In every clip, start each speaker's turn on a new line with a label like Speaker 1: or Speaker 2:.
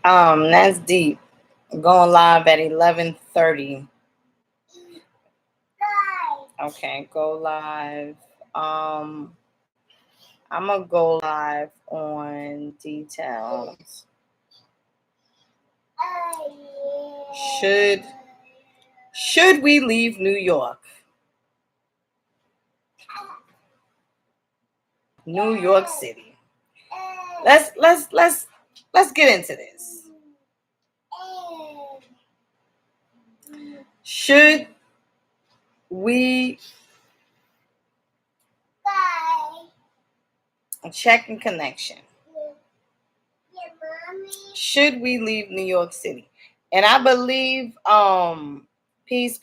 Speaker 1: That's deep. Going live at 11:30. Okay, go live. I'm gonna go live on details. Should we leave New York? New York City. Let's get into this. Should we checking connection? Should we leave New York City? And I believe peace.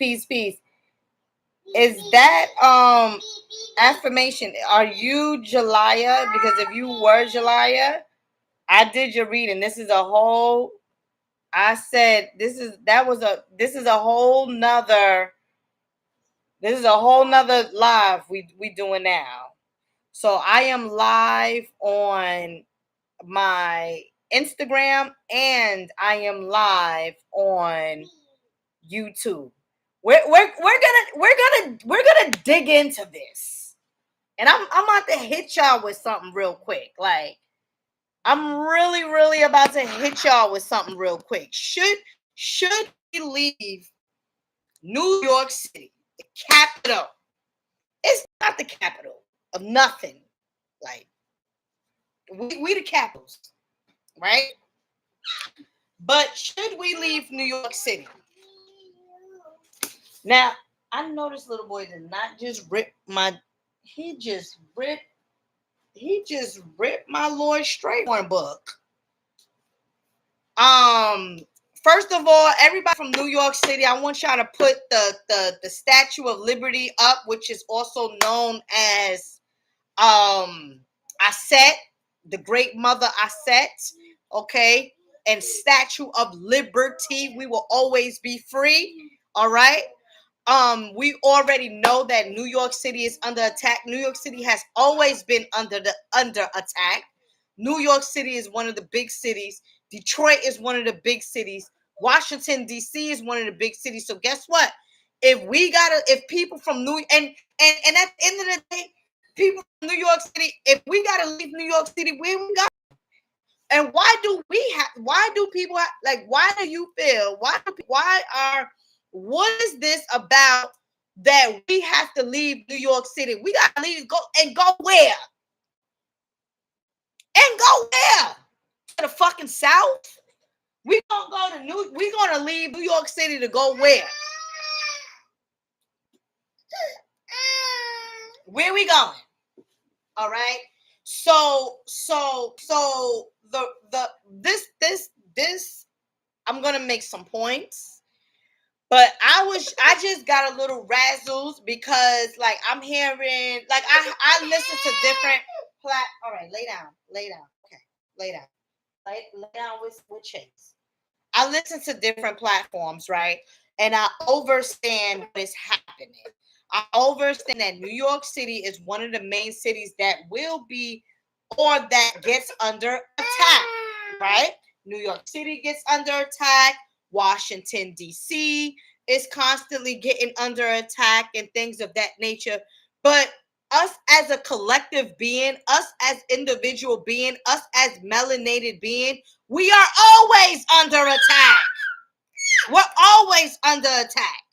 Speaker 1: Is that affirmation? Are you Jalaya? Because if you were Jalaya, I did your reading. This is a whole this is a whole nother live we doing now. So I am live on my Instagram and I am live on YouTube. We're gonna dig into this, and I'm about to hit y'all with something real quick. Like I'm really about to hit y'all with something real quick. Should we leave New York City, the capital? It's not the capital of nothing. Like we the capitals, right? But should we leave New York City? Now, I know this little boy did not just rip my. He just ripped my Lloyd Strayhorn book. First of all, everybody from New York City, I want y'all to put the Statue of Liberty up, which is also known as Aset, the great mother Aset, okay? And Statue of Liberty. We will always be free. All right. We already know that New York City is under attack. New York City has always been under attack. New York City is one of the big cities. Detroit is one of the big cities. Washington, D.C. is one of the big cities. So guess what? If people from and at the end of the day, people from New York City, if we gotta leave New York City, where we got? And why do people like? Why do you feel? What is this about that we have to leave New York City? We gotta leave, go where? And go where? To the fucking South? We're gonna leave New York City to go where? Where we going? All right. So this I'm gonna make some points, but I just got a little razzles because like I'm hearing like I listen to different all right, lay down. Okay, lay down. Lay down with Chase. I listen to different platforms, right? And I understand what is happening. I understand that New York City is one of the main cities that will be or that gets under attack, right? New York City gets under attack. Washington, D.C. is constantly getting under attack and things of that nature. But us as a collective being, us as individual being, us as melanated being, we are always under attack. We're always under attack.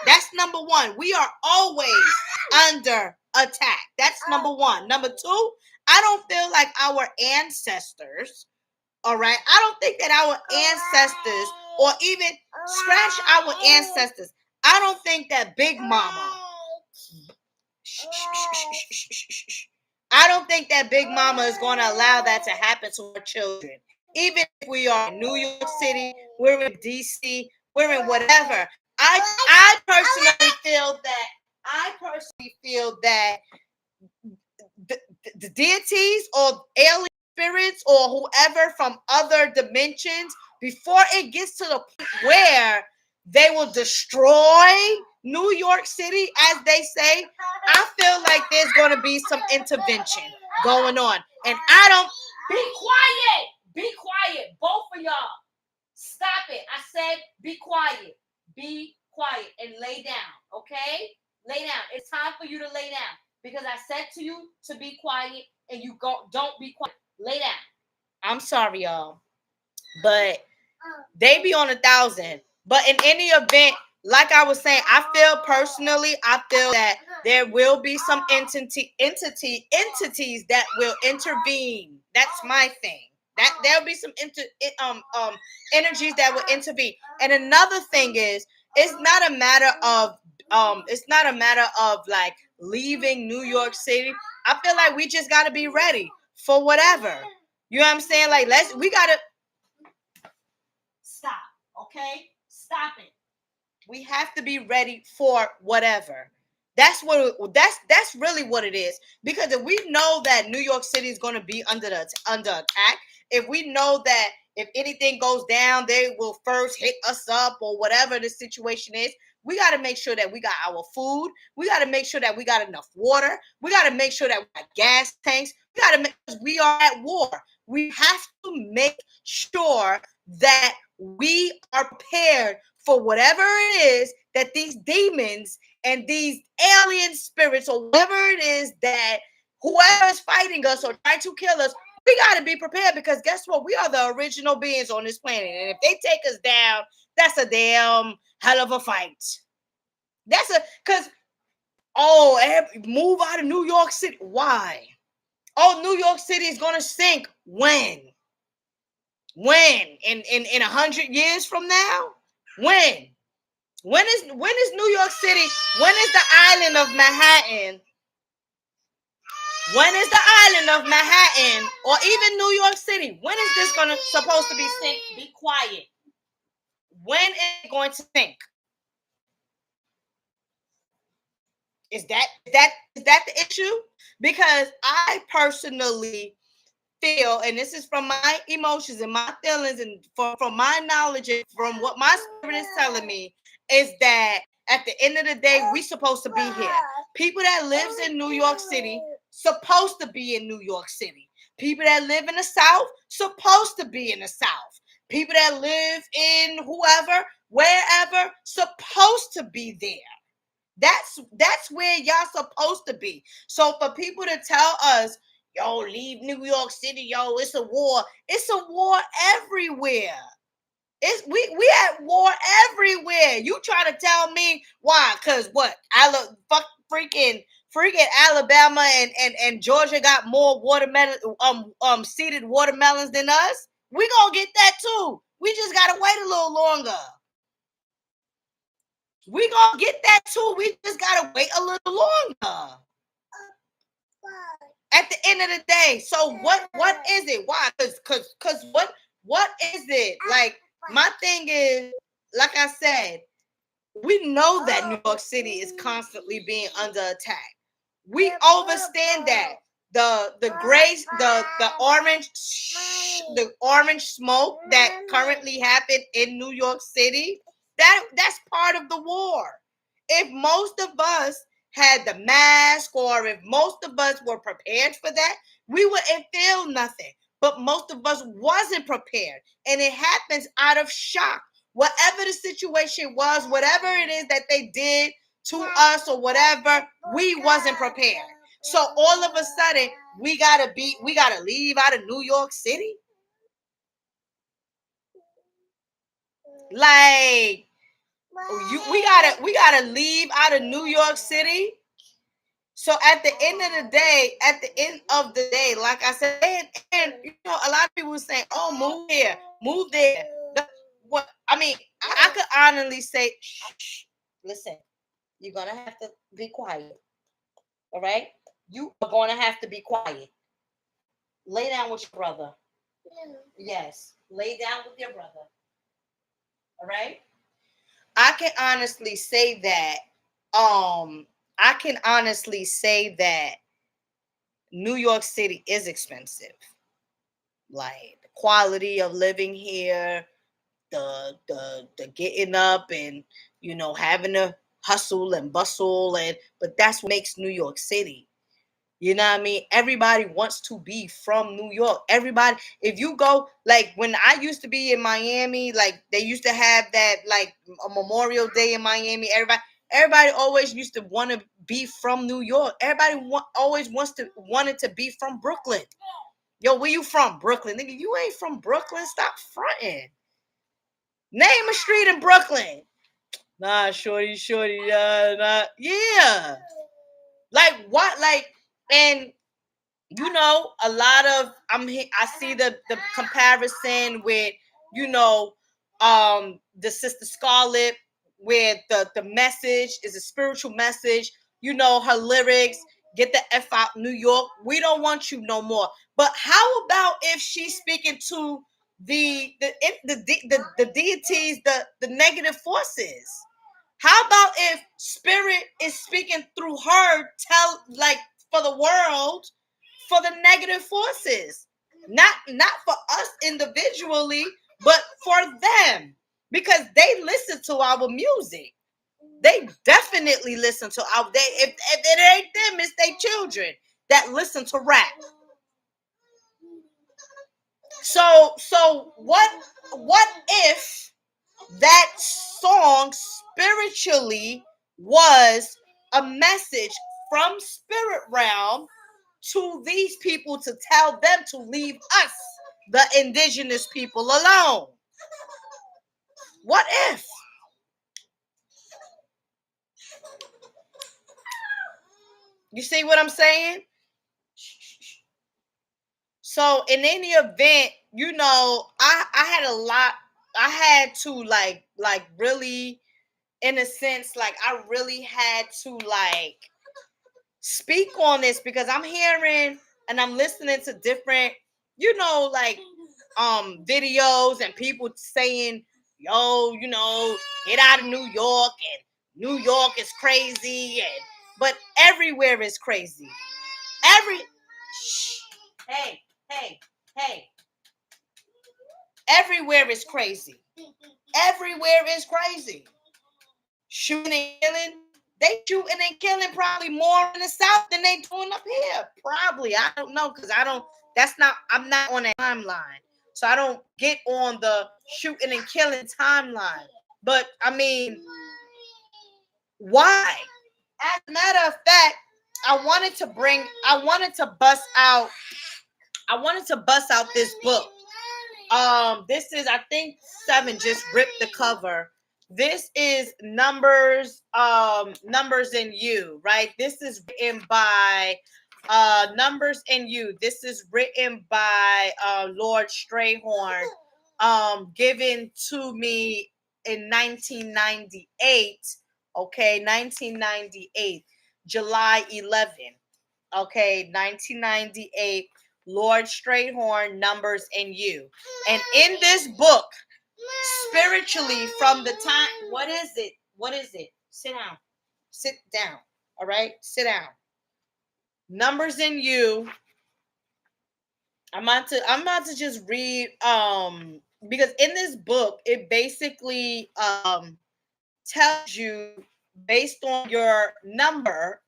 Speaker 1: That's number one. We are always under attack. That's number one. Number two, I don't feel like our ancestors, all right? I don't think that our ancestors, or even scratch our ancestors, I don't think that Big Mama, I don't think that Big Mama is going to allow that to happen to her children. Even if we are in New York City, we're in DC, we're in whatever. I personally feel that the deities or alien spirits or whoever from other dimensions, before it gets to the point where they will destroy New York City, as they say, I feel like there's going to be some intervention going on. And I don't... Be quiet, both of y'all. Stop it. I said be quiet. Be quiet and lay down, okay? Lay down. It's time for you to lay down because I said to you to be quiet and you don't be quiet. Lay down. I'm sorry, y'all, but they be on 1,000. But in any event, like I was saying, I feel that there will be some entities that will intervene. That's my thing. That there'll be some energies that will intervene. And another thing is, it's not a matter of like leaving New York City. I feel like we just gotta be ready for whatever. You know what I'm saying? Like we gotta stop. Okay? Stop it. We have to be ready for whatever. That's really what it is. Because if we know that New York City is going to be under attack, if we know that if anything goes down, they will first hit us up or whatever the situation is, we got to make sure that we got our food. We got to make sure that we got enough water. We got to make sure that we got gas tanks. We got to make sure we are at war. We have to make sure that we are prepared for whatever it is that these demons and these alien spirits or whatever it is that whoever is fighting us or trying to kill us, we got to be prepared because guess what? We are the original beings on this planet. And if they take us down, that's a damn hell of a fight. Move out of New York City. Why? Oh, New York City is going to sink. When? In 100 years from now? When? When is New York City? When is the island of Manhattan? When is the island of Manhattan or even New York City? When is this supposed to be sink? Be quiet. When is it going to sink? Is that the issue? Because I personally feel, and this is from my emotions and my feelings and from my knowledge and from what my spirit is telling me, is that at the end of the day, we supposed to be here. People that lives in New York City supposed to be in New York City. People that live in the South supposed to be in the South. People that live in wherever supposed to be there. That's where y'all supposed to be. So for people to tell us, yo, leave New York City, yo, it's a war. It's a war everywhere. We at war everywhere. You try to tell me why? Cause what? Freaking Alabama and Georgia got more seeded watermelons than us. We gonna get that too. We just gotta wait a little longer. We gonna get that too. We just gotta wait a little longer. At the end of the day, so what is it? Why? Cause what is it? Like my thing is, like I said, we know that New York City is constantly being under attack. We understand that. The orange smoke that currently happened in New York City, that's part of the war. If most of us had the mask or if most of us were prepared for that, we wouldn't feel nothing. But most of us wasn't prepared. And it happens out of shock. Whatever the situation was, whatever it is that they did to us or whatever, we wasn't prepared. So all of a sudden, we gotta leave out of New York City. Like we gotta leave out of New York City. So at the end of the day, like I said, and you know, a lot of people were saying, "Oh, move here, move there." What I mean, I could honestly say, shh, listen, you're gonna have to be quiet. All right, you are gonna have to be quiet. Lay down with your brother. Yes, lay down with your brother. All right. I can honestly say that. New York City is expensive. Like the quality of living here, the getting up and having to hustle and bustle but that's what makes New York City. You know what I mean? Everybody wants to be from New York. Everybody, if you go, like when I used to be in Miami, like they used to have that like a Memorial Day in Miami. Everybody always used to want to be from New York. Everybody always wanted to be from Brooklyn. Yo, where you from? Brooklyn. Nigga, you ain't from Brooklyn. Stop fronting. Name a street in Brooklyn. Nah, shorty, nah. Yeah. Like what? Like, and you know, a lot of I see the comparison with, you know, the Sister Scarlett, where the message is a spiritual message. You know, her lyrics, get the F out New York. We don't want you no more. But how about if she's speaking to the deities, the negative forces? How about if spirit is speaking through her, like for the world, for the negative forces, not for us individually, but for them, because they listen to our music. They definitely listen to our. If it ain't them, it's their children that listen to rap. So what if that song spiritually was a message from spirit realm to these people to tell them to leave us, the indigenous people, alone? What if? You see what I'm saying? So in any event, you know, I had to like really, in a sense, like I really had to like speak on this, because I'm hearing and I'm listening to different, you know, like videos and people saying, yo, you know, get out of New York, and New York is crazy, but everywhere is crazy. Hey, hey. Everywhere is crazy. Everywhere is crazy. Shooting and killing. They shooting and killing probably more in the South than they doing up here. Probably. I don't know, because I'm not on that timeline. So I don't get on the shooting and killing timeline. But I mean, why? As a matter of fact, I wanted to bust out this book. This is, I think, 7 just ripped the cover. This is Numbers in You, right? This is written by Numbers in You. This is written by Lord Strayhorn, given to me in 1998. Okay, 1998, July 11. Okay, 1998. Lord Strayhorn, Numbers in You. And in this book, spiritually, from the time, what is it? Sit down. All right, sit down. Numbers in You. I'm about to just read, because in this book it basically tells you, based on your numbers,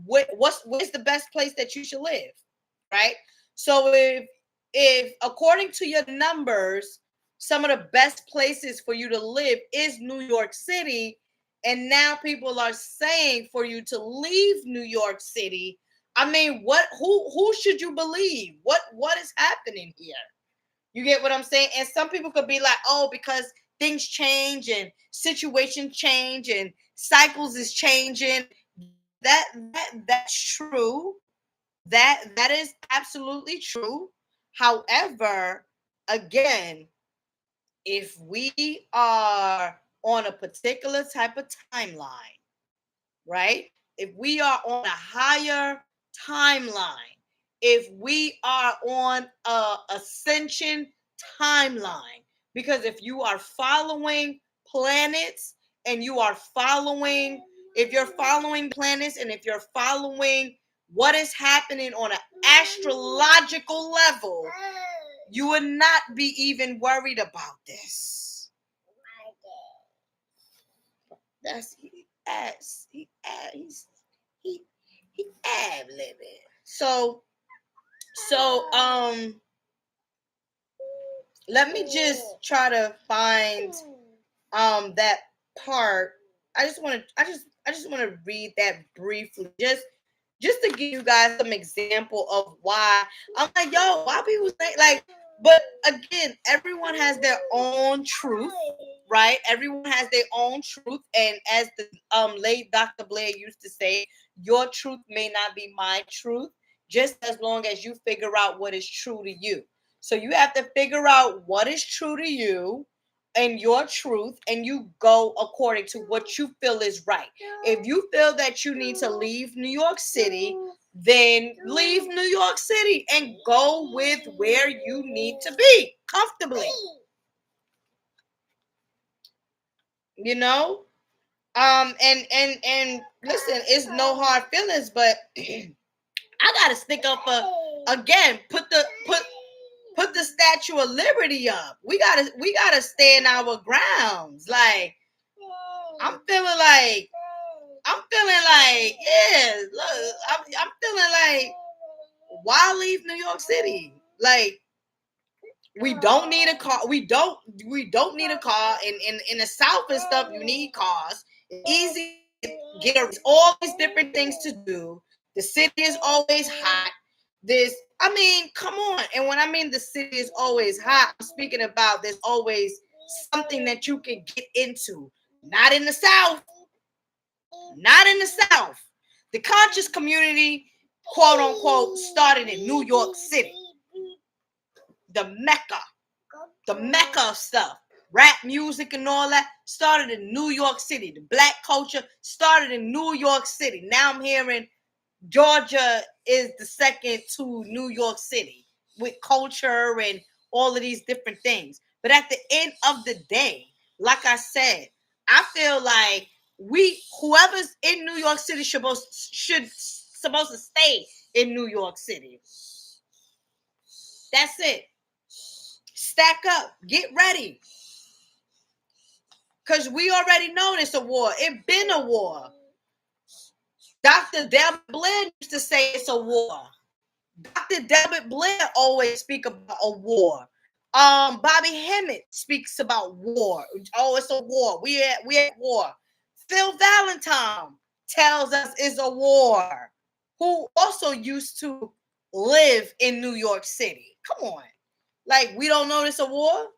Speaker 1: what's the best place that you should live, right? So if according to your numbers, some of the best places for you to live is New York City, and now people are saying for you to leave New York City, I mean, who should you believe? What is happening here? You get what I'm saying? And some people could be like, oh, because things change and situations change and cycles is changing. That's true. That is absolutely true. However, again, if we are on a particular type of timeline, right? If we are on a higher timeline, if we are on a ascension timeline, because if you are following planets and if you're following planets and if you're following what is happening on an astrological level, you would not be even worried about this. That's he ad-libbing. So let me just try to find that part. I just want to read that briefly, just to give you guys some example of why I'm like, yo, why people say like, but again, everyone has their own truth, right? Everyone has their own truth, and as the late Dr. Blair used to say, your truth may not be my truth, just as long as you figure out what is true to you. So you have to figure out what is true to you and your truth, and you go according to what you feel is right. If you feel that you need to leave New York City, then leave New York City and go with where you need to be comfortably. You know? And listen, it's no hard feelings, but I gotta stick up for, again, put the Statue of Liberty up. We gotta stand our grounds. Like, I'm feeling like, yeah, look, I'm feeling like, why leave New York City? Like, we don't need a car. We don't need a car. In the South and stuff, you need cars. It's easy to get all these different things to do. The city is always hot. I mean, come on. And when I mean the city is always hot, I'm speaking about there's always something that you can get into. Not in the South. Not in the South. The conscious community, quote unquote, started in New York City. The Mecca of stuff. Rap music and all that started in New York City. The black culture started in New York City. Now I'm hearing Georgia is the second to New York City with culture and all of these different things. But at the end of the day, like I said, I feel like whoever's in New York City supposed to stay in New York City. That's it. Stack up. Get ready. Because we already know it's a war. It's been a war. Dr. Delbert Blair used to say it's a war. Dr. Delbert Blair always speak about a war. Bobby Hemmett speaks about war. Oh, it's a war. We at war. Phil Valentine tells us it's a war. Who also used to live in New York City. Come on. Like, we don't know it's a war?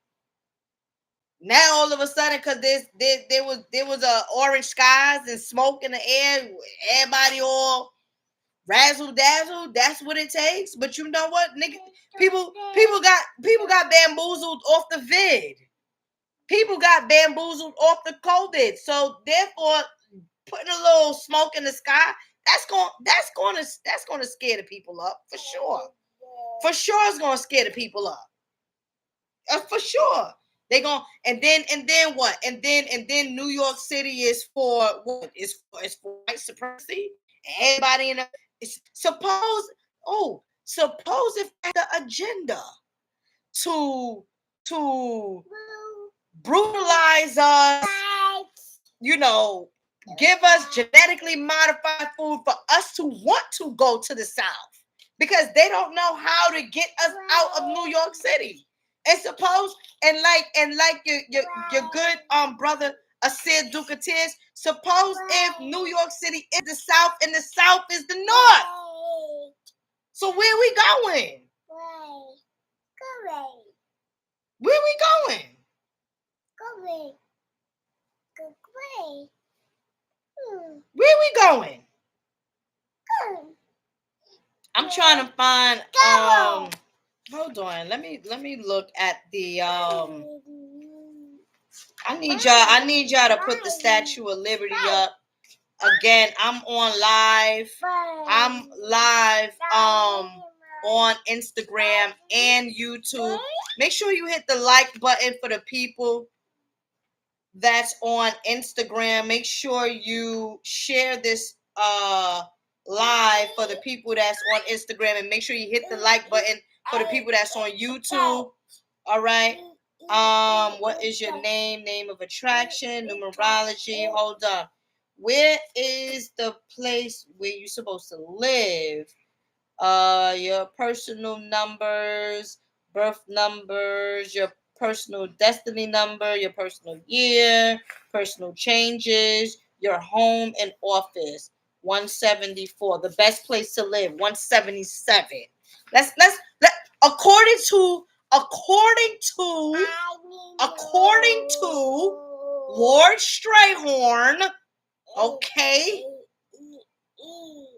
Speaker 1: Now all of a sudden, because there was orange skies and smoke in the air, everybody all razzle dazzle. That's what it takes. But you know what, nigga? People got bamboozled off the vid. People got bamboozled off the COVID. So therefore, putting a little smoke in the sky, that's gonna scare the people up for sure. For sure, it's gonna scare the people up. For sure. They going and then what? And then New York City is for what? It's for white supremacy. Everybody in the suppose if the agenda to brutalize us, give us genetically modified food for us to want to go to the South because they don't know how to get us out of New York City. And suppose, and like your good brother Asir Ducatis, suppose if New York City is the South and the South is the North. So where we going? Where we going? Where we going? I'm trying to find hold on. Let me look at the I need y'all to put the Statue of Liberty up. Again, I'm live on Instagram and YouTube. Make sure you hit the like button for the people that's on Instagram. Make sure you share this live for the people that's on Instagram, and make sure you hit the like button for the people that's on YouTube. All right. What is your name? Name of attraction, numerology. Hold up. Where is the place where you're supposed to live? Your personal numbers, birth numbers, your personal destiny number, your personal year, personal changes, your home and office. 174. The best place to live. 177. Let according to according to Lord Strayhorn, okay?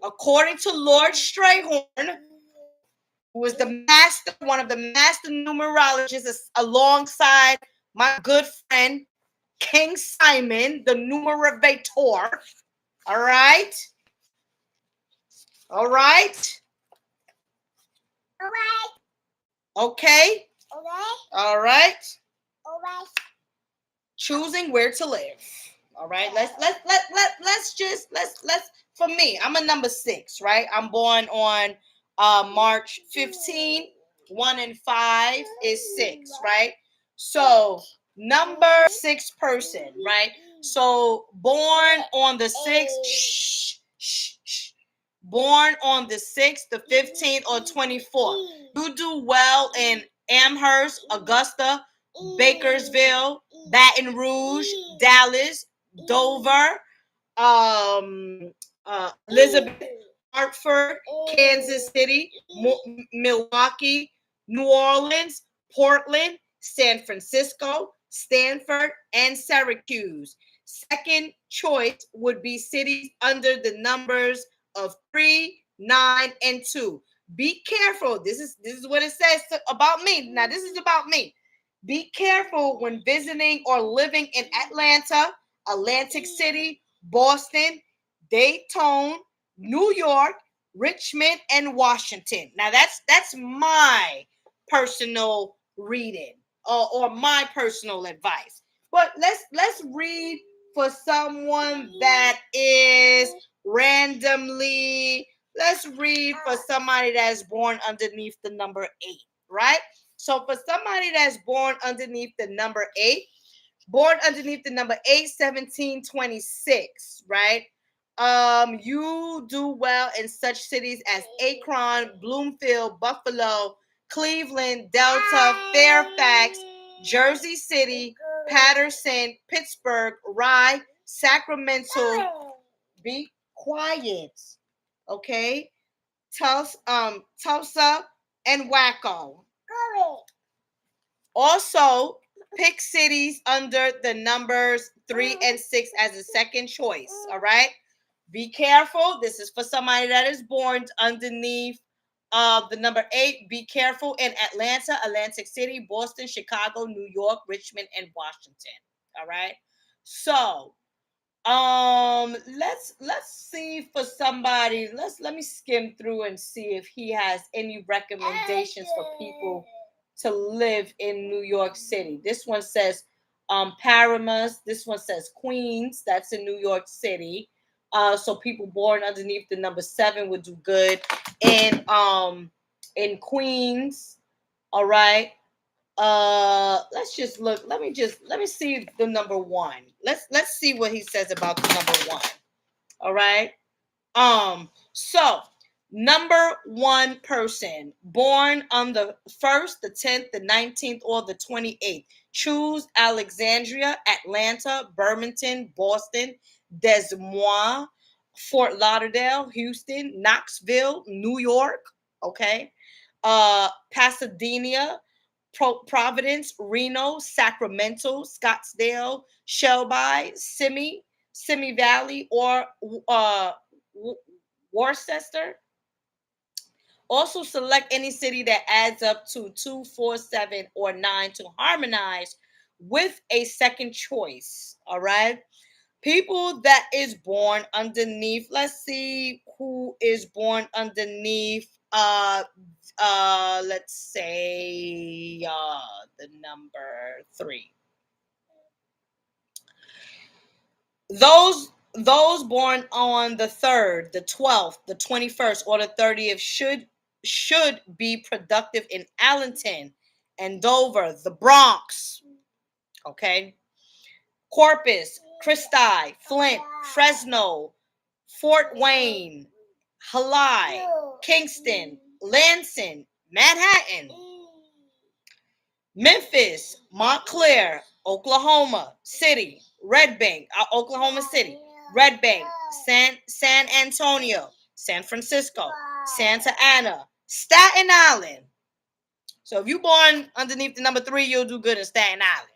Speaker 1: According to Lord Strayhorn, who was the master, one of the master numerologists alongside my good friend King Simon, the numeravator. All right. All right. Okay. All right. Choosing where to live. All right. Let's for me, I'm a number 6, right? I'm born on March 15. 1 and 5 is 6, right? So number 6 person, right? So born on the 6th, born on the 6th, the 15th, or 24th. You do well in Amherst, Augusta, Bakersville, Baton Rouge, Dallas, Dover, Elizabeth, Hartford, Kansas City, Milwaukee, New Orleans, Portland, San Francisco, Stanford, and Syracuse. Second choice would be cities under the numbers of 3, 9, and 2. Be careful. This is what it says about me. Now, this is about me. Be careful when visiting or living in Atlanta, Atlantic City, Boston, Dayton, New York, Richmond, and Washington. Now that's my personal reading or my personal advice. But let's read for someone that is randomly. Let's read for somebody that's born underneath the number 8, right? So for somebody that's born underneath the number 8, born underneath the number 81726, right? You do well in such cities as Akron, Bloomfield, Buffalo, Cleveland, Delta, Fairfax, Jersey City, Patterson, Pittsburgh, Rye, Sacramento. Be quiet, okay? Tulsa, and Waco. Also, pick cities under the numbers 3 and 6 as a second choice. All right. Be careful. This is for somebody that is born underneath the number 8. Be careful in Atlanta, Atlantic City, Boston, Chicago, New York, Richmond, and Washington. All right. So let's see for somebody. Let me skim through and see if he has any recommendations for people to live in New York City. This one says Paramus. This one says Queens. That's in New York City. So people born underneath the number 7 would do good in Queens. All right. Let's just look. Let me see the number 1. Let's see what he says about the number 1. All right. So number 1 person born on the 1st, the 10th, the 19th, or the 28th. Choose Alexandria, Atlanta, Birmingham, Boston, Des Moines, Fort Lauderdale, Houston, Knoxville, New York. Okay. Pasadena, Providence, Reno, Sacramento, Scottsdale, Shelby, Simi Valley, or Worcester. Also select any city that adds up to 2, 4, 7, or 9 to harmonize with a second choice. All right. People that is born underneath, let's see who is born underneath let's say the number 3. Those born on the 3rd, the 12th, the 21st, or the 30th should be productive in Allenton, Andover, the Bronx, okay, Corpus Christi, Flint, Fresno, Fort Wayne, Hallie, Kingston, Lansing, Manhattan, Memphis, Montclair, Oklahoma City, Red Bank, Oklahoma City, Red Bank, San Antonio, San Francisco, Santa Ana, Staten Island. So if you're born underneath the number 3, you'll do good in Staten Island.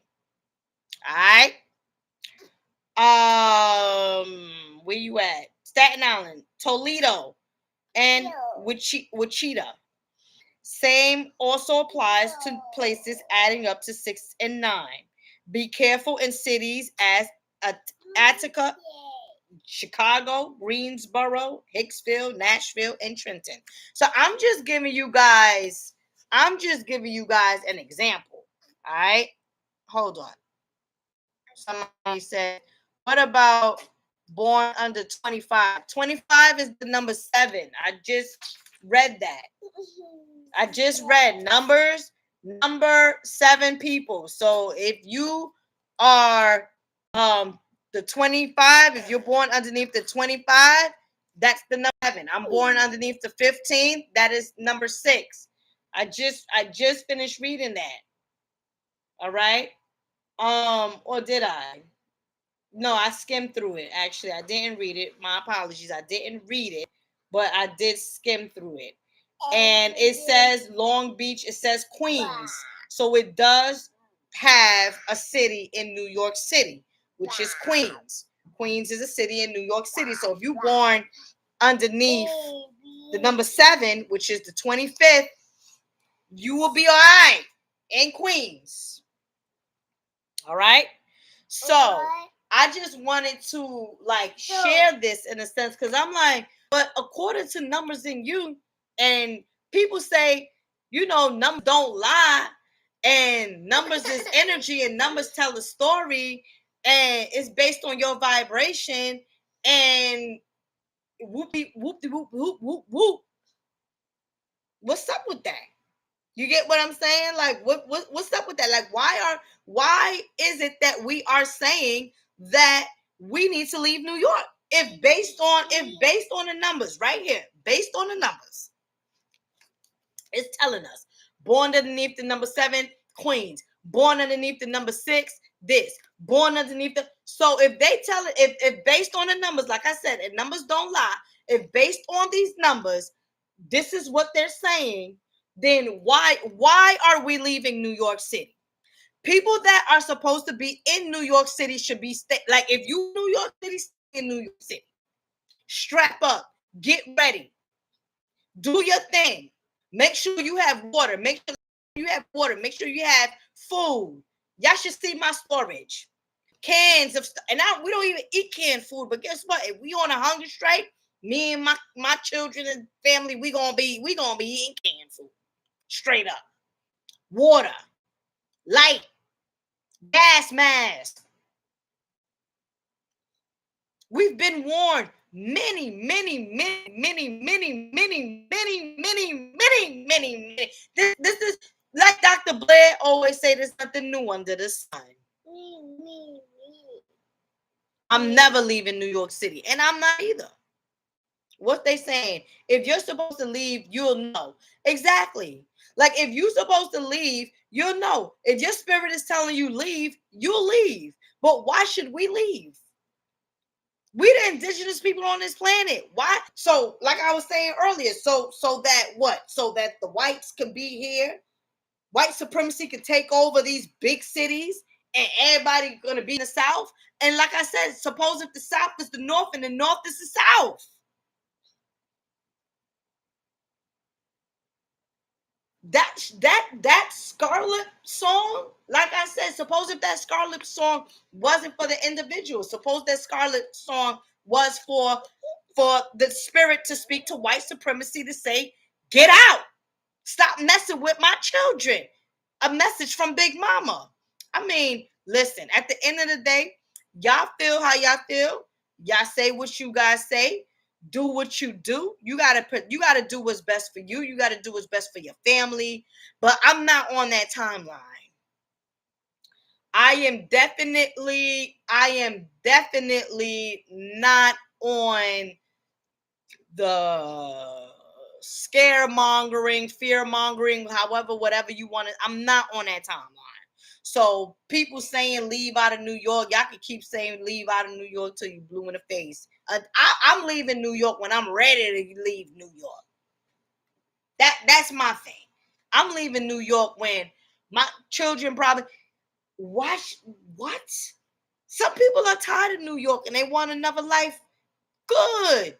Speaker 1: All right. Where you at? Staten Island, Toledo, and Wichita. Same also applies to places adding up to 6 and 9. Be careful in cities as Attica, Chicago, Greensboro, Hicksville, Nashville, and Trenton. So I'm just giving you guys an example. All right. Hold on. Somebody said, what about born under 25? 25 is the number 7. I just read that. I just read number 7 people. So if you are the 25, if you're born underneath the 25, that's the number 7. I'm born underneath the 15, that is number 6. I just finished reading that. All right. Or did I? No, I skimmed through it. Actually, I didn't read it. My apologies. I didn't read it, but I did skim through it. And it says Long Beach. It says Queens. So it does have a city in New York City, which is Queens. Queens is a city in New York City. So if you're born underneath the number 7, which is the 25th, you will be all right in Queens. All right. So I just wanted to share this in a sense, because I'm like, but according to numbers in you, and people say, numbers don't lie, and numbers is energy, and numbers tell a story, and it's based on your vibration, and whoopie whoop whoop whoop whoop whoop. What's up with that? You get what I'm saying? Like, what's up with that? Like, why is it that we are saying that we need to leave New York? If based on the numbers right here, based on the numbers, it's telling us born underneath the number 7, Queens, born underneath the number 6, this, born underneath the. So if they tell it, if based on the numbers, like I said, if numbers don't lie, if based on these numbers, this is what they're saying, then why are we leaving New York City? People that are supposed to be in New York City should be like, if you New York City, stay in New York City. Strap up, get ready, do your thing. Make sure you have water. Make sure you have food. Y'all should see my storage. Cans of stuff. And we don't even eat canned food, but guess what? If we on a hunger strike, me and my children and family, we gonna be eating canned food. Straight up. Water, light, gas mask. We've been warned many. This is like Dr. Blair always say, there's nothing new under the sun. I'm never leaving New York City, and I'm not either. What they saying? If you're supposed to leave, you'll know. Exactly. Like, if you're supposed to leave, you'll know. If your spirit is telling you leave, you'll leave. But why should we leave? We the indigenous people on this planet. Why? So, like I was saying earlier, so that what? So that the whites can be here. White supremacy can take over these big cities, and everybody gonna be in the South. And like I said, suppose if the South is the North and the North is the South. That Scarlet song, like I said, suppose if that Scarlet song wasn't for the individual, suppose that Scarlet song was for the spirit to speak to white supremacy, to say, get out, stop messing with my children. A message from Big Mama. I mean, listen, at the end of the day, y'all feel how y'all feel. Y'all say what you guys say. Do what you do. You gotta do what's best for you. You gotta do what's best for your family. But I'm not on that timeline. I am definitely not on the scaremongering, fear mongering, however, whatever you want to. I'm not on that timeline. So people saying leave out of New York, y'all can keep saying leave out of New York till you blue in the face. I'm leaving New York when I'm ready to leave New York. That's my thing. I'm leaving New York when my children probably watch. What? Some people are tired of New York and they want another life. Good.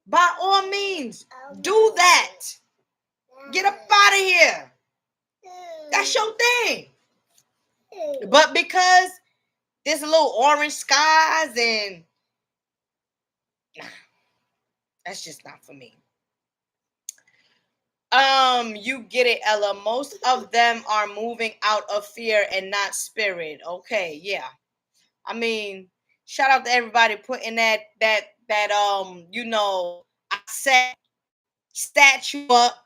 Speaker 1: By all means, do that. Get up out of here. That's your thing. But because there's a little orange skies and that's just not for me. You get it, Ella. Most of them are moving out of fear and not spirit. Okay, yeah. I mean, shout out to everybody putting that I set statue up.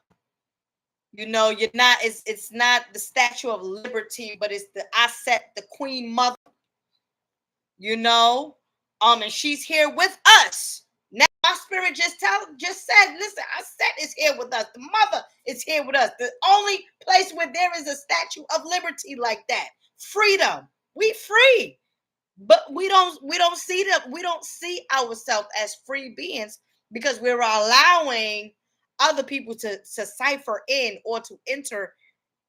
Speaker 1: You're not, it's not the Statue of Liberty, but it's I set the Queen Mother, and she's here with us. Now my spirit just said, listen, I set is here with us. The mother is here with us. The only place where there is a Statue of Liberty like that. Freedom. We free. But we don't see ourselves as free beings because we're allowing other people to cipher in or to enter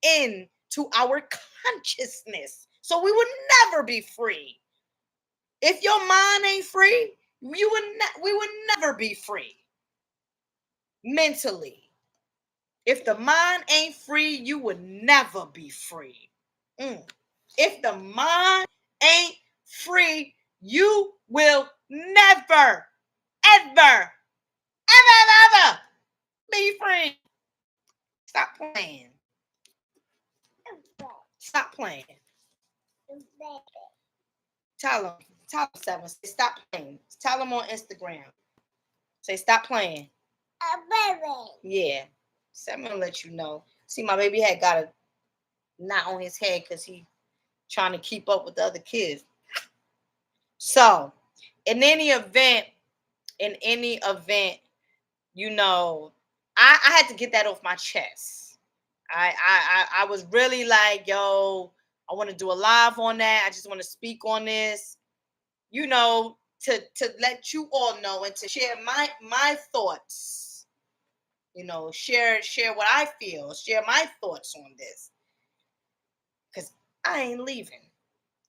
Speaker 1: into our consciousness. So we would never be free. If your mind ain't free, we would never be free mentally. If the mind ain't free, you would never be free. If the mind ain't free, you will never, ever, ever be free. Stop playing. Stop playing. Tell them 7. Say stop playing. Tell them on Instagram. Say stop playing. Yeah. 7 will let you know. See, my baby had got a knot on his head because he trying to keep up with the other kids. So, in any event, I had to get that off my chest. I was really like, yo, I want to do a live on that. I just want to speak on this, to let you all know and to share my thoughts. Share what I feel, share my thoughts on this. Because I ain't leaving.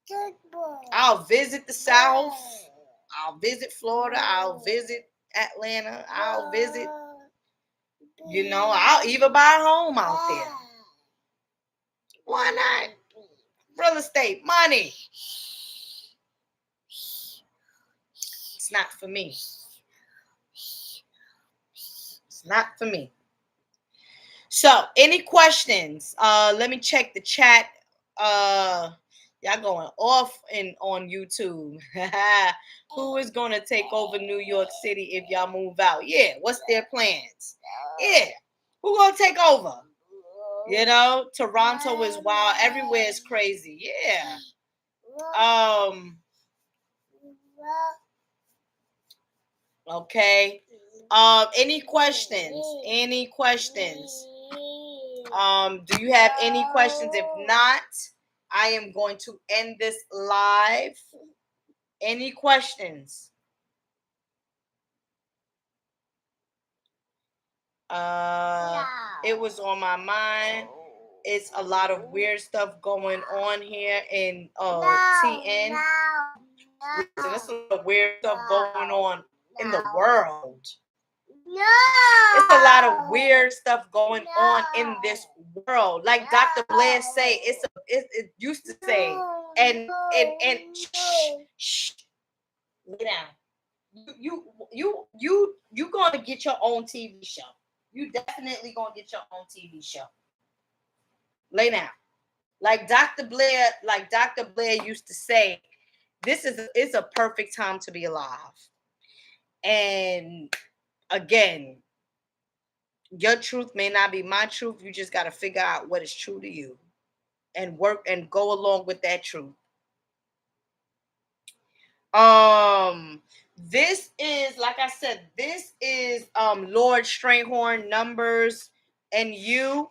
Speaker 1: Good boy. I'll visit the South. I'll visit Florida. I'll visit Atlanta. I'll visit, I'll even buy a home out there. Why not? Real estate, money. It's not for me. It's not for me. So, any questions? Let me check the chat. Y'all going off on YouTube. Who is going to take over New York City if y'all move out? Yeah, what's their plans? Yeah, who going to take over? Toronto is wild. Everywhere is crazy. Yeah. Okay. Any questions? Any questions? Do you have any questions? If not, I am going to end this live. Any questions? It was on my mind. It's a lot of weird stuff going on here in TN. There's a lot of weird stuff going on in the world. It's a lot of weird stuff going on in this world. Like Dr. Blair say, it used to say, and shh, lay down. You gonna get your own TV show. You definitely gonna get your own TV show. Lay down. Like Dr. Blair used to say, it's a perfect time to be alive. And again, your truth may not be my truth. You just got to figure out what is true to you. and work and go along with that truth. This is, like I said, this is Lord Strayhorn, Numbers and You.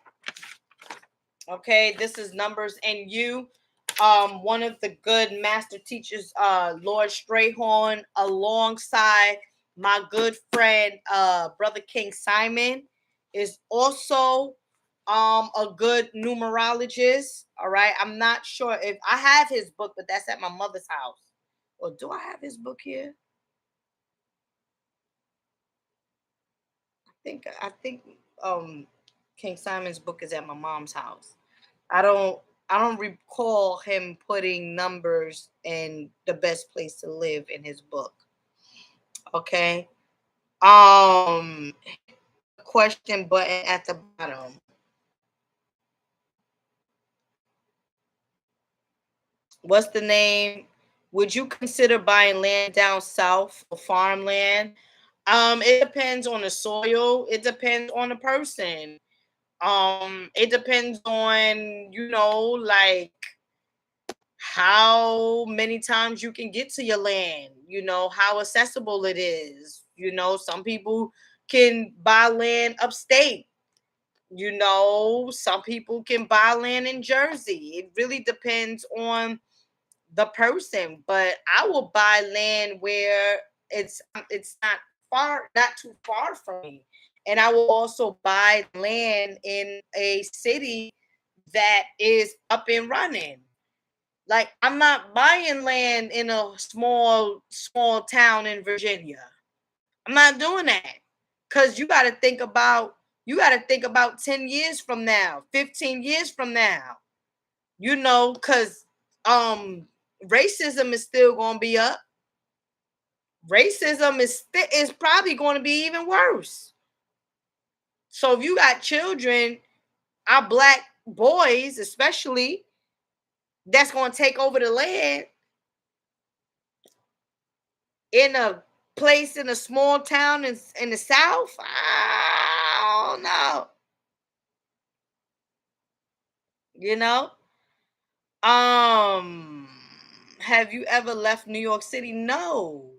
Speaker 1: Okay, this is Numbers and You. One of the good master teachers, Lord Strayhorn, alongside my good friend, Brother King Simon, is also a good numerologist. All right, I'm not sure if I have his book, but that's at my mother's house. Or do I have his book here? I think King Simon's book is at my mom's house. I don't recall him putting numbers in the best place to live in his book. Okay. Um Question button at the bottom. What's the name? Would you consider buying land down south for farmland? It depends on the soil. It depends on the person. It depends on, like how many times you can get to your land, how accessible it is. Some people can buy land upstate. Some people can buy land in Jersey. It really depends on the person, but I will buy land where it's not too far from me. And I will also buy land in a city that is up and running. Like, I'm not buying land in a small town in Virginia. I'm not doing that. Cuz you got to think about 10 years from now, 15 years from now. Cuz racism is still going to be up. Racism is probably going to be even worse. So if you got children, our black boys especially, that's going to take over the land in a place in a small town in the South, I don't know. You know? Um, have you ever left New York City? No.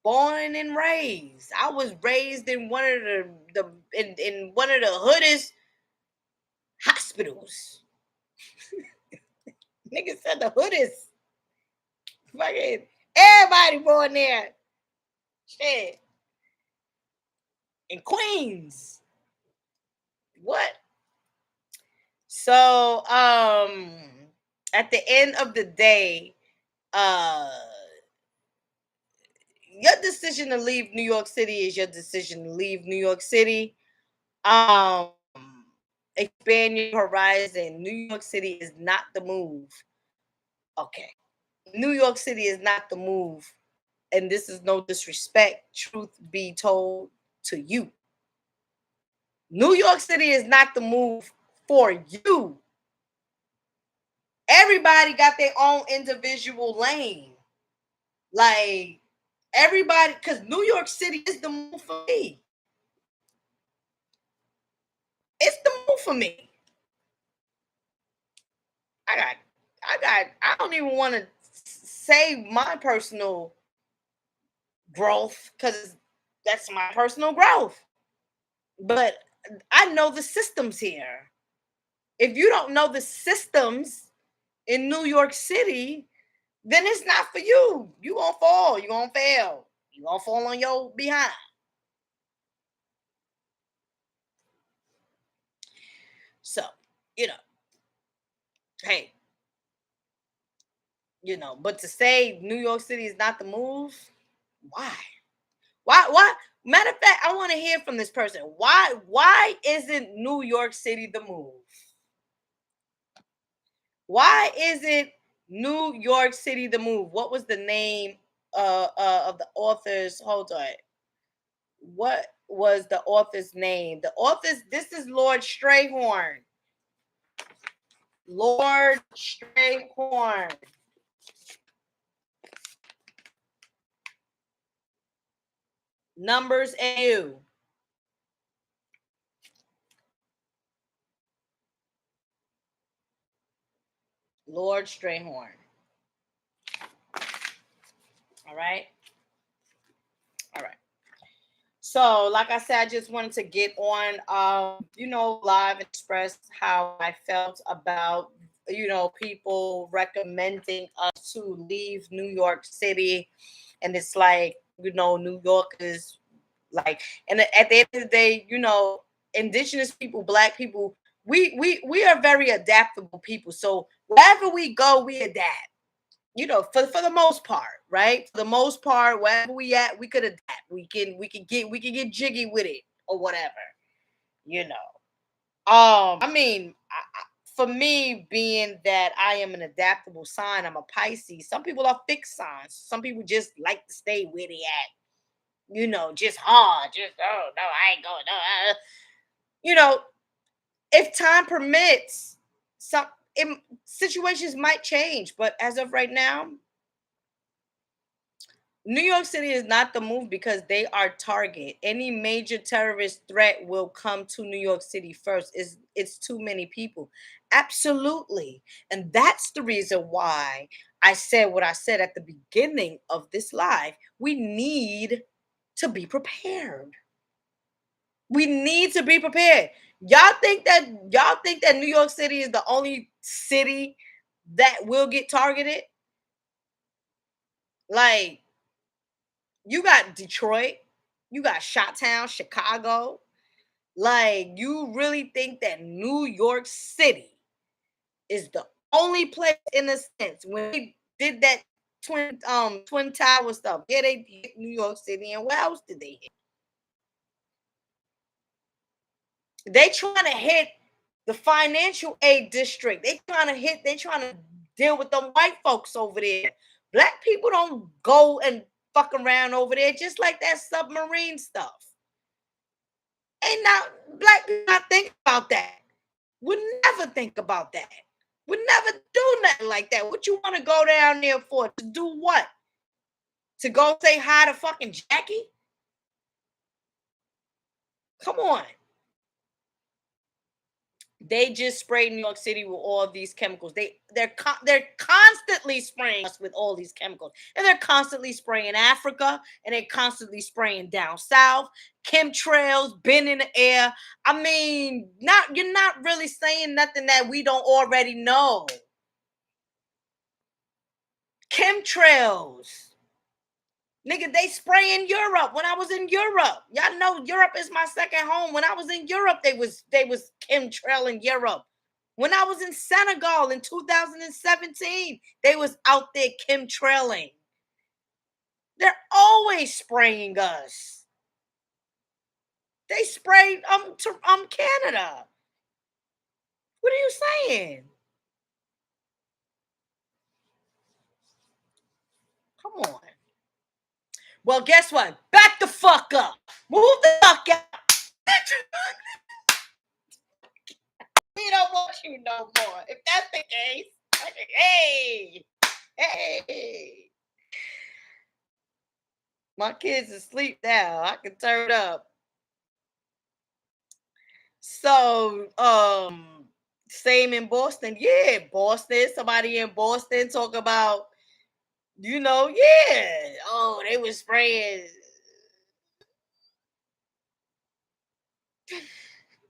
Speaker 1: Born and raised. I was raised in one of in one of the hoodest hospitals. Nigga said the hoodest. Fucking everybody born there. Shit. In Queens. What? So, at the end of the day, uh, your decision to leave New York City is your decision to leave New York City. Um, Expand your horizon. New York City is not the move. Okay. New York City is not the move. And this is no disrespect. Truth be told to you. New York City is not the move for you. Everybody got their own individual lane. Like, everybody, because New York City is the move for me. It's the move for me. I don't even want to say my personal growth because that's my personal growth. But I know the systems here. If you don't know the systems in New York City, then it's not for you. You gonna fall. You gonna fail. You gonna fall on your behind. So, you know, hey, but to say New York City is not the move, why? Why? Matter of fact, I want to hear from this person. Why isn't New York City the move? Why isn't New York City the move? What was the name of the author's? Hold on. What was the author's name? This is Lord Strayhorn. Lord Strayhorn. Numbers and You. Lord Strayhorn. All right. All right. So, like I said, I just wanted to get on, live and express how I felt about, people recommending us to leave New York City. And it's like, New York is like, and at the end of the day, indigenous people, black people, we are very adaptable people. So wherever we go, we adapt. For the most part, right? For the most part, wherever we at, we could adapt. We can get jiggy with it or whatever. You know. For me, being that I am an adaptable sign, I'm a Pisces. Some people are fixed signs. Some people just like to stay where they at. Just hard. Just no, I ain't going. No, you know, if time permits, some situations might change. But as of right now, New York City is not the move because they are target. Any major terrorist threat will come to New York City first. It's too many people. Absolutely. And that's the reason why I said what I said at the beginning of this live. We need to be prepared. We need to be prepared. Y'all think that New York City is the only city that will get targeted? Like, you got Detroit, you got Chi-Town, Chicago. Like, you really think that New York City is the only place, in a sense, when they did that twin tower stuff? Yeah, they hit New York City, and where else did they hit? They trying to hit the financial aid district. They trying to deal with them white folks over there. Black people don't go and fuck around over there, just like that submarine stuff. Ain't not black people not think about that. Would never think about that. Would never do nothing like that. What you want to go down there for? To do what? To go say hi to fucking Jackie? Come on. They just sprayed New York City with all of these chemicals. They're constantly spraying us with all these chemicals, and they're constantly spraying Africa, and they're constantly spraying down south. Chemtrails been in the air. I mean, you're not really saying nothing that we don't already know. Chemtrails. Nigga, they spray in Europe. When I was in Europe, y'all know Europe is my second home. When I was in Europe, they was chemtrail in Europe. When I was in Senegal in 2017, they was out there chemtrailing. They're always spraying us. They sprayed Canada. What are you saying? Come on. Well, guess what? Back the fuck up. Move the fuck out. We don't want you no more. If that's the case, hey. My kids asleep now. I can turn up. So, same in Boston. Yeah, Boston. Somebody in Boston talk about, yeah. Oh, they was spraying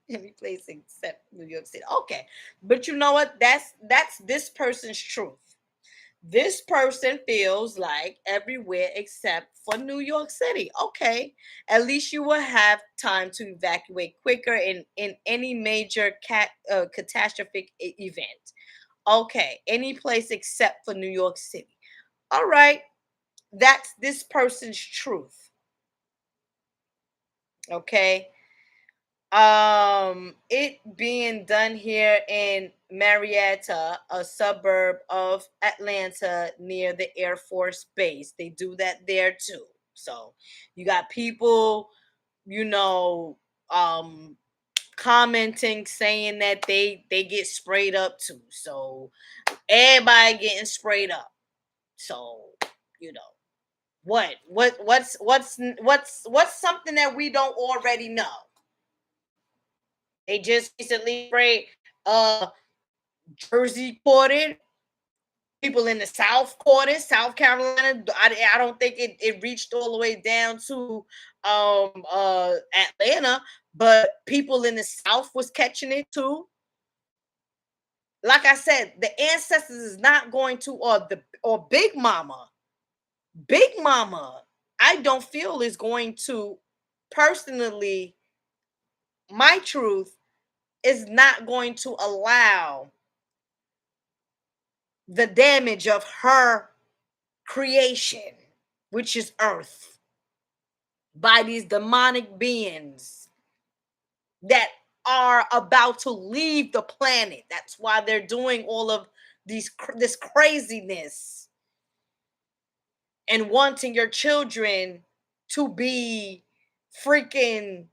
Speaker 1: any place except New York City. Okay. But you know what? That's this person's truth. This person feels like everywhere except for New York City. Okay. At least you will have time to evacuate quicker in any major catastrophic event. Okay. Any place except for New York City. All right. That's this person's truth. Okay. It being done here in Marietta, a suburb of Atlanta near the Air Force Base. They do that there too. So you got people, you know, commenting saying that they get sprayed up too. So everybody getting sprayed up. So, you know, what's something that we don't already know? They just recently sprayed Jersey ported. People in the South caught it, South Carolina. I don't think it reached all the way down to Atlanta, but people in the South was catching it too. Like I said, the ancestors is not going to, or Big Mama, I don't feel is going to, personally, my truth is not going to allow the damage of her creation, which is Earth, by these demonic beings that are about to leave the planet. That's why they're doing all of this craziness and wanting your children to be freaking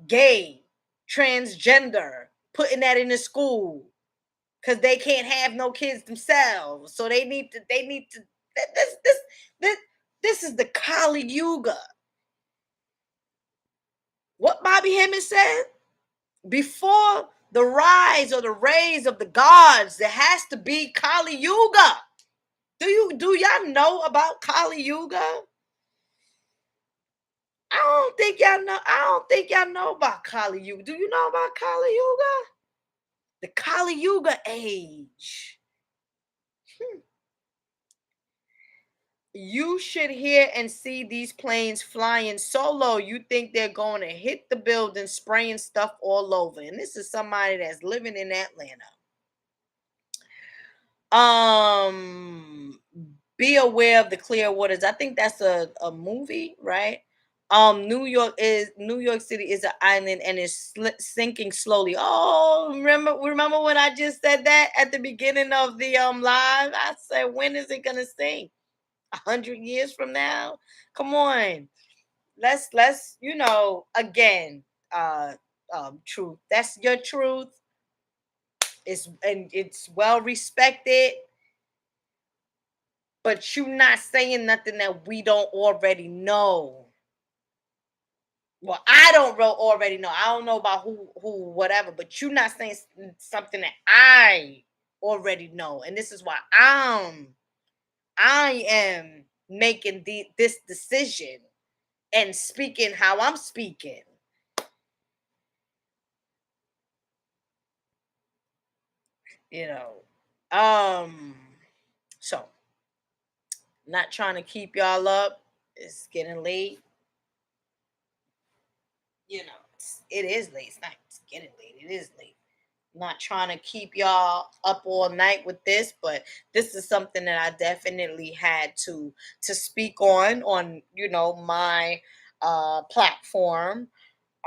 Speaker 1: gay, transgender, putting that in the school because they can't have no kids themselves. So they need to this this is the Kali Yuga. What Bobby Hemming said, before the rise or the rays of the gods, there has to be Kali Yuga. Do y'all know about Kali Yuga? I don't think y'all know about Kali Yuga. Do you know about Kali Yuga? The Kali Yuga age. You should hear and see these planes flying so low, you think they're going to hit the building, spraying stuff all over. And this is somebody that's living in Atlanta. Be aware of the clear waters. I think that's a movie, right? New York City is an island and is sinking slowly. Oh, remember when I just said that at the beginning of the live? I said, when is it gonna sink? 100 years from now? Come on, let's again, truth. That's your truth. It's well respected, but you not saying nothing that we don't already know. Well, I don't already know. I don't know about who, whatever, but you're not saying something that I already know. And this is why I am making this decision and speaking how I'm speaking. So not trying to keep y'all up. It's getting late. It is late. It's not it's getting late. It is late. Not trying to keep y'all up all night with this, but this is something that I definitely had to speak on my platform,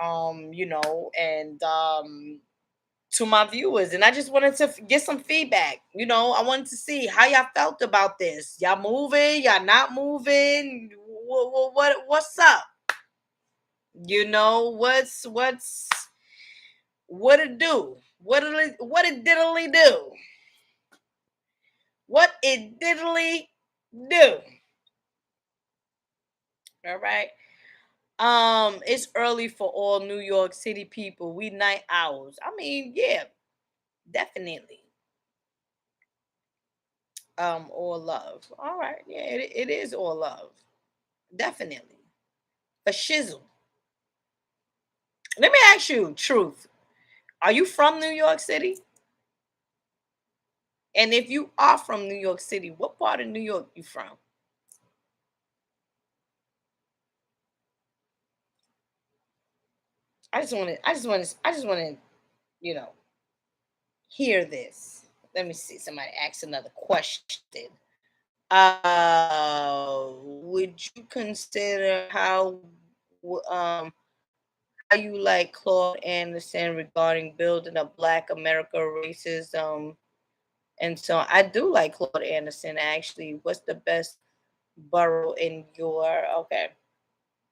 Speaker 1: and to my viewers. And I just wanted to get some feedback. I wanted to see how y'all felt about this. Y'all moving? Y'all not moving? What's up? What it do? What it diddly do? What it diddly do? All right. It's early for all New York City people. We night owls. I mean, yeah, definitely. All love. All right. Yeah, it is all love. Definitely. A shizzle. Let me ask you, truth. Are you from New York City? And if you are from New York City, what part of New York you from? I just want to, you know, hear this. Let me see. Somebody asked another question. Would you consider how you like Claude Anderson regarding building a Black America racism? And so I do like Claude Anderson actually. What's the best borough in your okay?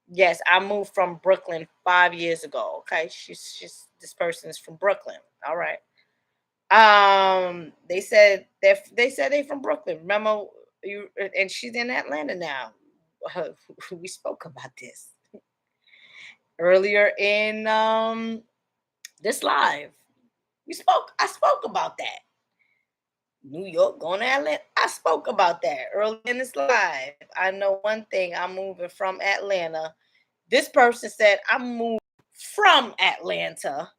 Speaker 1: Yes, I moved from Brooklyn 5 years ago. Okay, she's this person is from Brooklyn. All right. They said they from Brooklyn. Remember you? And she's in Atlanta now. We spoke about this earlier in this live. I spoke about that. New York going to Atlanta. I spoke about that early in this live. I know one thing. I'm moving from Atlanta. This person said I'm moving from Atlanta,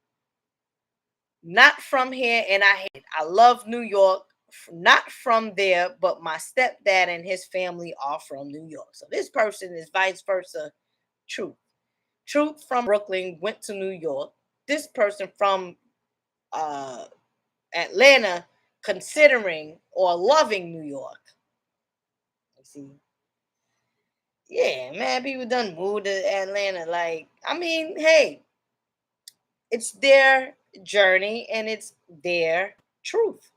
Speaker 1: not from here. And I love New York. Not from there, but my stepdad and his family are from New York. So this person is vice versa. Truth. Truth from Brooklyn went to New York. This person from uh, Atlanta considering or loving New York. You see, yeah, man, people done moved to Atlanta. Like, I mean, hey, it's their journey and it's their truth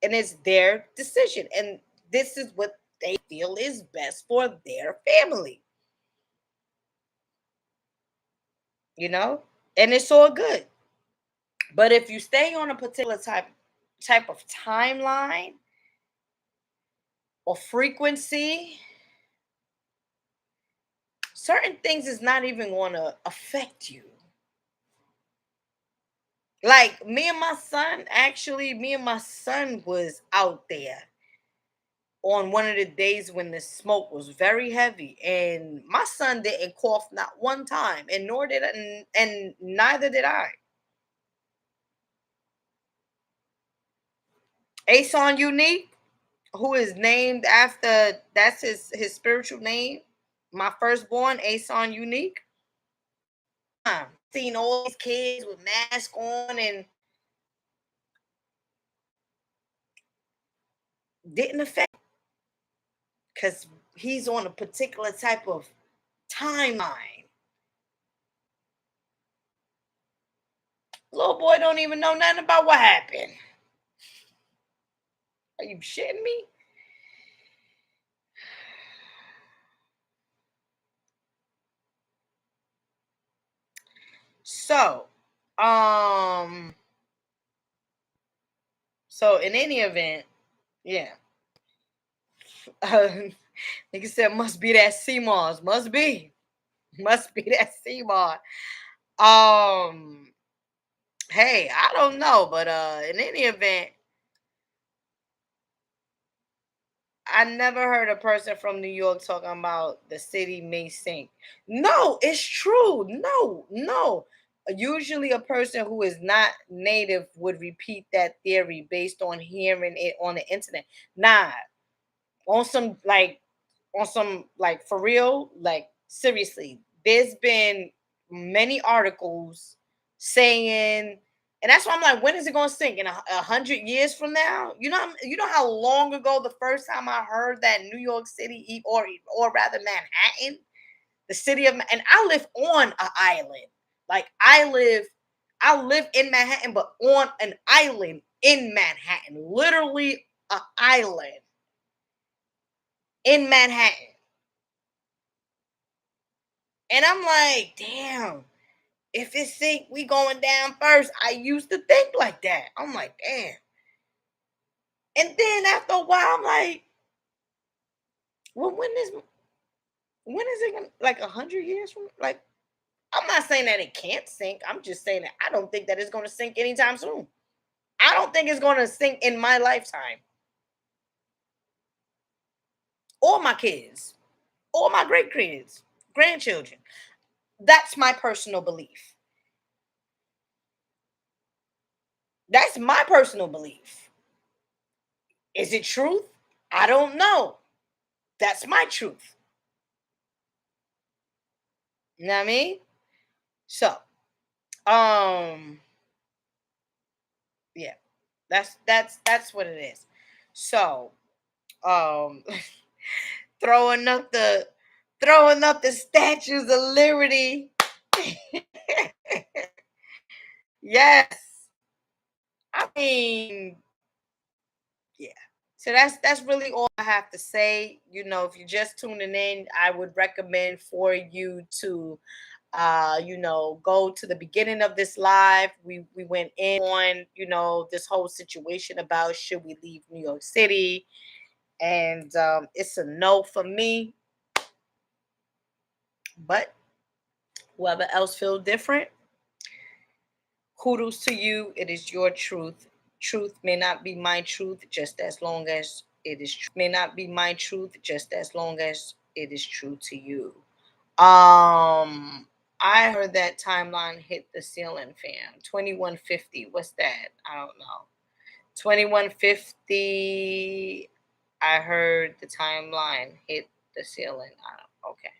Speaker 1: and it's their decision. And this is what they feel is best for their family, you know? And it's all good. But if you stay on a particular type of timeline or frequency, certain things is not even going to affect you. Like me and my son was out there on one of the days when the smoke was very heavy, and my son didn't cough not one time, and nor did and neither did I. Ason Unique, who is named after that's his spiritual name. My firstborn, Ason Unique. Seen all these kids with masks on and didn't affect because he's on a particular type of timeline. Little boy don't even know nothing about what happened. Are you shitting me? So, um, so in any event, yeah. Like I said, must be that CMOS. Must be. Must be that CMOS. Um, hey, I don't know, but in any event, I never heard a person from New York talking about the city may sink. No, it's true. No, no. Usually, a person who is not native would repeat that theory based on hearing it on the internet. Nah, on some like for real, like seriously, there's been many articles saying, and that's why I'm like, when is it going to sink? In 100 years from now? You know how long ago the first time I heard that New York City, or rather Manhattan, the city of, and I live on an island. Like I live in Manhattan, but on an island in Manhattan, literally an island in Manhattan. And I'm like, damn, if it sink, we going down first. I used to think like that. I'm like, damn. And then after a while, I'm like, well, when is it gonna, like 100 years from, like, I'm not saying that it can't sink. I'm just saying that I don't think that it's gonna sink anytime soon. I don't think it's gonna sink in my lifetime. Or my kids. Or my great kids, grandchildren. That's my personal belief. That's my personal belief. Is it truth? I don't know. That's my truth. You know what I mean? So, um, yeah, that's what it is. So, um, throwing up the statues of liberty. Yes, I mean, yeah. So that's really all I have to say. You know, if you're just tuning in, I would recommend for you to go to the beginning of this live. We went in on, this whole situation about should we leave New York City, and it's a no for me. But whoever else feel different, kudos to you. It is your truth. Truth may not be my truth just as long as it is true. May not be my truth just as long as it is true to you. I heard that timeline hit the ceiling, fam. 2150. What's that? I don't know. 2150. I heard the timeline hit the ceiling. Okay.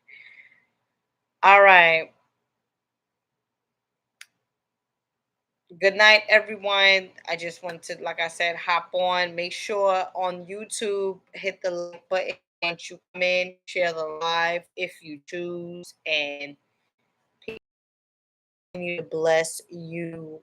Speaker 1: All right. Good night, everyone. I just want to, like I said, hop on. Make sure on YouTube, hit the like button once you come in, share the live if you choose, and continue to bless you